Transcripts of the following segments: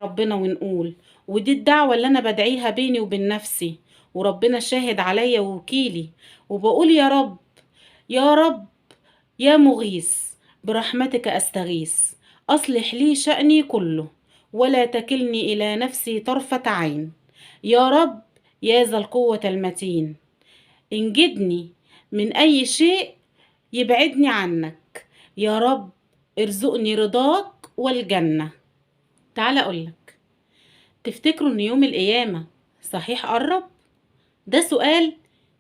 ربنا ونقول. ودي الدعوة اللي أنا بدعيها بيني وبين نفسي، وربنا شاهد عليا ووكيلي، وبقول يا رب، يا رب، يا مغيث، برحمتك أستغيث، أصلح لي شأني كله، ولا تكلني إلى نفسي طرفة عين. يا رب، يا ذا القوة المتين، انجدني من أي شيء يبعدني عنك. يا رب، ارزقني رضاك والجنة. تعال أقولك، تفتكروا إن يوم القيامة صحيح قرب؟ ده سؤال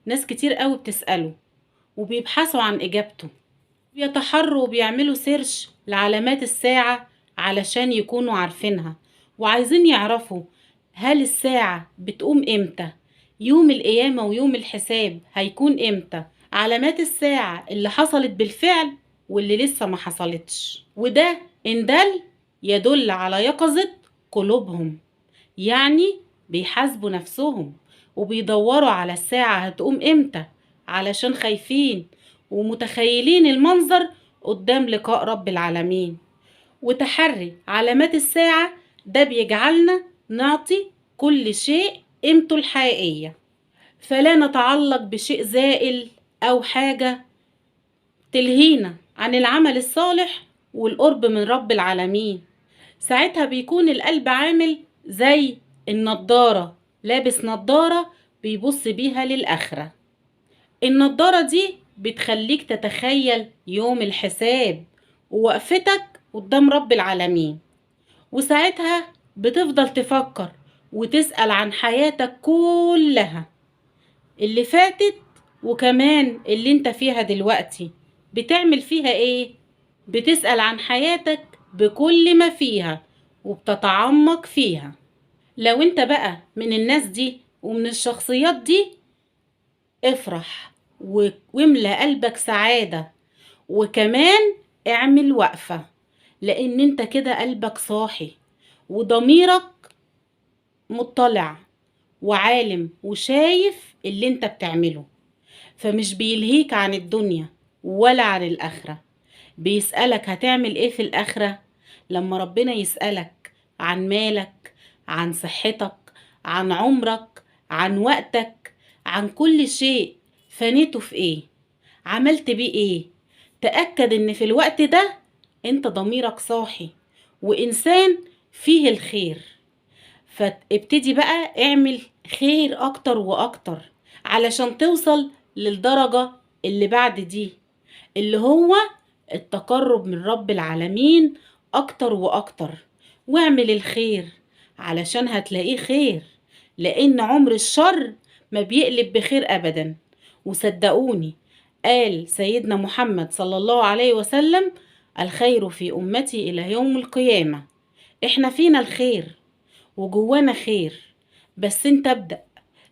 ناس كتير قوي بتسأله وبيبحثوا عن إجابته، بيتحروا وبيعملوا سيرش لعلامات الساعة علشان يكونوا عارفينها، وعايزين يعرفوا هل الساعة بتقوم إمتى، يوم القيامة ويوم الحساب هيكون إمتى، علامات الساعة اللي حصلت بالفعل واللي لسه ما حصلتش. وده إن دل يدل على يقظة قلوبهم، يعني بيحاسبوا نفسهم وبيدوروا على الساعة هتقوم إمتى، علشان خايفين ومتخيلين المنظر قدام لقاء رب العالمين. وتحري علامات الساعة ده بيجعلنا نعطي كل شيء قيمته الحقيقية، فلا نتعلق بشيء زائل أو حاجة تلهينا عن العمل الصالح والقرب من رب العالمين. ساعتها بيكون القلب عامل زي النضارة، لابس نضارة بيبص بيها للآخرة. النضارة دي بتخليك تتخيل يوم الحساب ووقفتك قدام رب العالمين، وساعتها بتفضل تفكر وتسأل عن حياتك كلها اللي فاتت، وكمان اللي انت فيها دلوقتي بتعمل فيها ايه. بتسأل عن حياتك بكل ما فيها وبتتعمق فيها. لو انت بقى من الناس دي ومن الشخصيات دي، افرح واملى قلبك سعادة، وكمان اعمل وقفة، لان انت كده قلبك صاحي وضميرك مطلع وعالم وشايف اللي انت بتعمله، فمش بيلهيك عن الدنيا ولا عن الآخرة. بيسألك هتعمل ايه في الآخرة لما ربنا يسألك عن مالك، عن صحتك، عن عمرك، عن وقتك، عن كل شيء فنيته في ايه، عملت بيه ايه. تأكد ان في الوقت ده انت ضميرك صاحي وإنسان فيه الخير، فابتدي بقى اعمل خير اكتر واكتر علشان توصل للدرجة اللي بعد دي، اللي هو التقرب من رب العالمين اكتر واكتر. واعمل الخير علشان هتلاقيه خير، لان عمر الشر ما بيقلب بخير ابدا. وصدقوني، قال سيدنا محمد صلى الله عليه وسلم: الخير في امتي الى يوم القيامة. احنا فينا الخير وجوانا خير، بس انت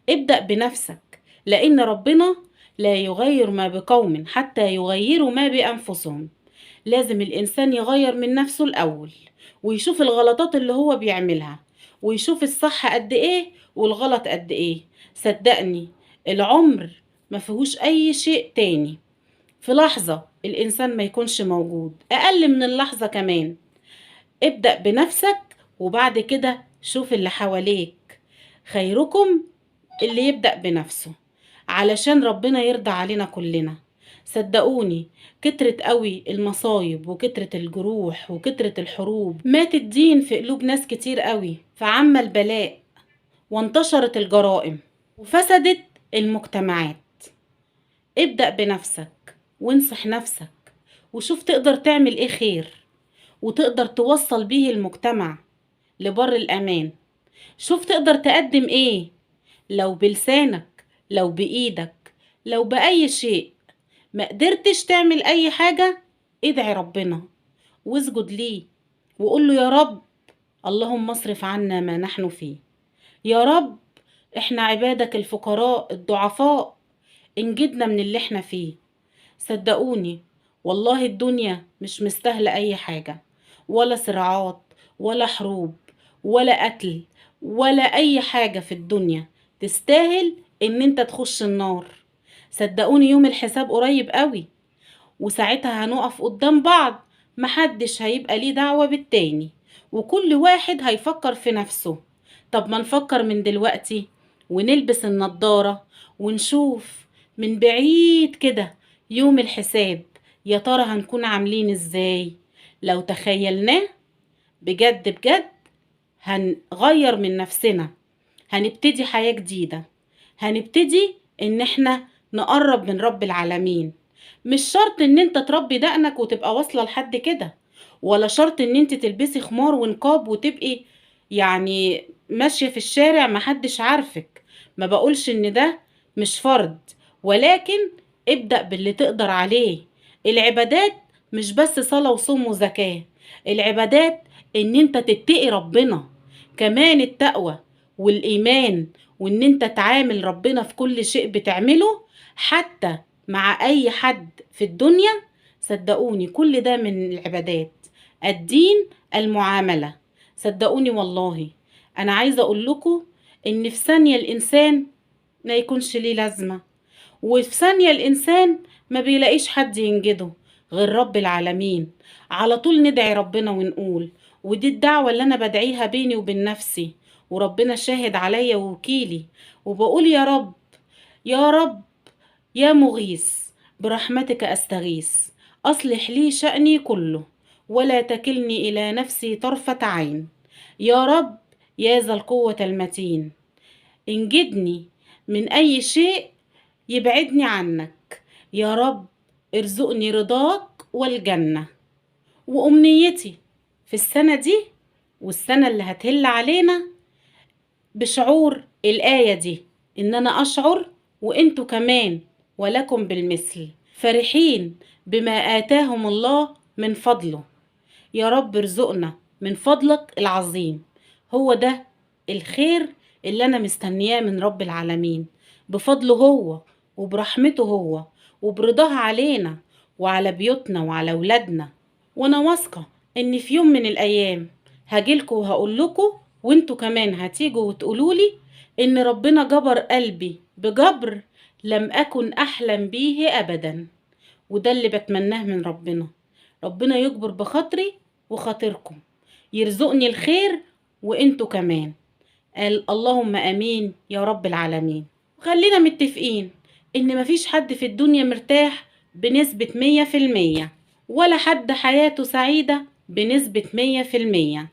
ابدأ بنفسك، لأن ربنا لا يغير ما بقوم حتى يغيروا ما بأنفسهم. لازم الإنسان يغير من نفسه الأول، ويشوف الغلطات اللي هو بيعملها، ويشوف الصح قد إيه والغلط قد إيه. صدقني، العمر ما فيهوش أي شيء تاني. في لحظة الإنسان ما يكونش موجود، أقل من اللحظة كمان. ابدأ بنفسك وبعد كده شوف اللي حواليك. خيركم اللي يبدأ بنفسه، علشان ربنا يرضى علينا كلنا. صدقوني، كترت قوي المصايب وكترت الجروح وكترت الحروب، مات الدين في قلوب ناس كتير قوي، فعم البلاء وانتشرت الجرائم وفسدت المجتمعات. ابدأ بنفسك وانصح نفسك وشوف تقدر تعمل ايه خير، وتقدر توصل بيه المجتمع لبر الأمان. شوف تقدر تقدم ايه، لو بلسانك، لو بإيدك، لو بأي شيء. ما قدرتش تعمل أي حاجة، ادعي ربنا واسجد ليه وقول له: يا رب، اللهم اصرف عنا ما نحن فيه. يا رب، احنا عبادك الفقراء الضعفاء، انجدنا من اللي احنا فيه. صدقوني، والله الدنيا مش مستاهلة أي حاجة، ولا صراعات، ولا حروب، ولا قتل، ولا أي حاجة في الدنيا تستاهل إن انت تخش النار. صدقوني، يوم الحساب قريب قوي، وساعتها هنقف قدام بعض، محدش هيبقى ليه دعوة بالتاني، وكل واحد هيفكر في نفسه. طب ما نفكر من دلوقتي ونلبس النضارة ونشوف من بعيد كده يوم الحساب، يا ترى هنكون عاملين ازاي؟ لو تخيلناه بجد بجد هنغير من نفسنا، هنبتدي حياة جديدة، هنبتدي ان احنا نقرب من رب العالمين. مش شرط ان انت تربي دقنك وتبقى واصلة لحد كده، ولا شرط ان انت تلبسي خمار ونقاب وتبقي يعني ماشية في الشارع محدش عارفك. ما بقولش ان ده مش فرض، ولكن ابدأ باللي تقدر عليه. العبادات مش بس صلاة وصوم وزكاة، العبادات ان انت تتقي ربنا. كمان التقوى والإيمان، وإن أنت تعامل ربنا في كل شيء بتعمله حتى مع أي حد في الدنيا. صدقوني كل ده من العبادات. الدين المعاملة. صدقوني والله أنا عايزة أقول لكم إن في ثانية الإنسان ما يكونش ليه لازمة، وفي ثانية الإنسان ما بيلاقيش حد ينجده غير رب العالمين. على طول ندعي ربنا ونقول، ودي الدعوة اللي أنا بدعيها بيني وبين نفسي، وربنا شاهد عليا ووكيلي. وبقول يا رب، يا رب يا مغيث، برحمتك أستغيث، أصلح لي شأني كله، ولا تكلني إلى نفسي طرفة عين. يا رب يا ذا القوة المتين، انجدني من أي شيء يبعدني عنك. يا رب ارزقني رضاك والجنة. وأمنيتي في السنة دي والسنة اللي هتهل علينا بشعور الآية دي، إن أنا أشعر وإنتوا كمان ولكم بالمثل فرحين بما آتاهم الله من فضله. يا رب ارزقنا من فضلك العظيم. هو ده الخير اللي أنا مستنياه من رب العالمين، بفضله هو وبرحمته هو وبرضاها علينا وعلى بيوتنا وعلى ولادنا. وأنا واثقة إن في يوم من الأيام هجيلكوا وهقول لكم، وانتوا كمان هتيجوا وتقولولي إن ربنا جبر قلبي بجبر لم أكن أحلم بيه أبدا. وده اللي بتمناه من ربنا، ربنا يجبر بخاطري وخاطركم، يرزقني الخير وانتوا كمان. قال اللهم امين يا رب العالمين. خلينا متفقين ان مفيش حد في الدنيا مرتاح بنسبة 100%، ولا حد حياته سعيدة بنسبة 100%،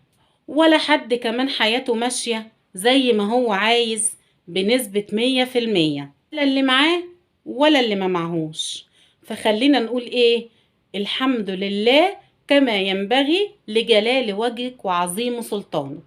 ولا حد كمان حياته ماشية زي ما هو عايز بنسبة 100%، لا اللي معاه ولا اللي ما معهوش. فخلينا نقول ايه؟ الحمد لله كما ينبغي لجلال وجهك وعظيم سلطانك.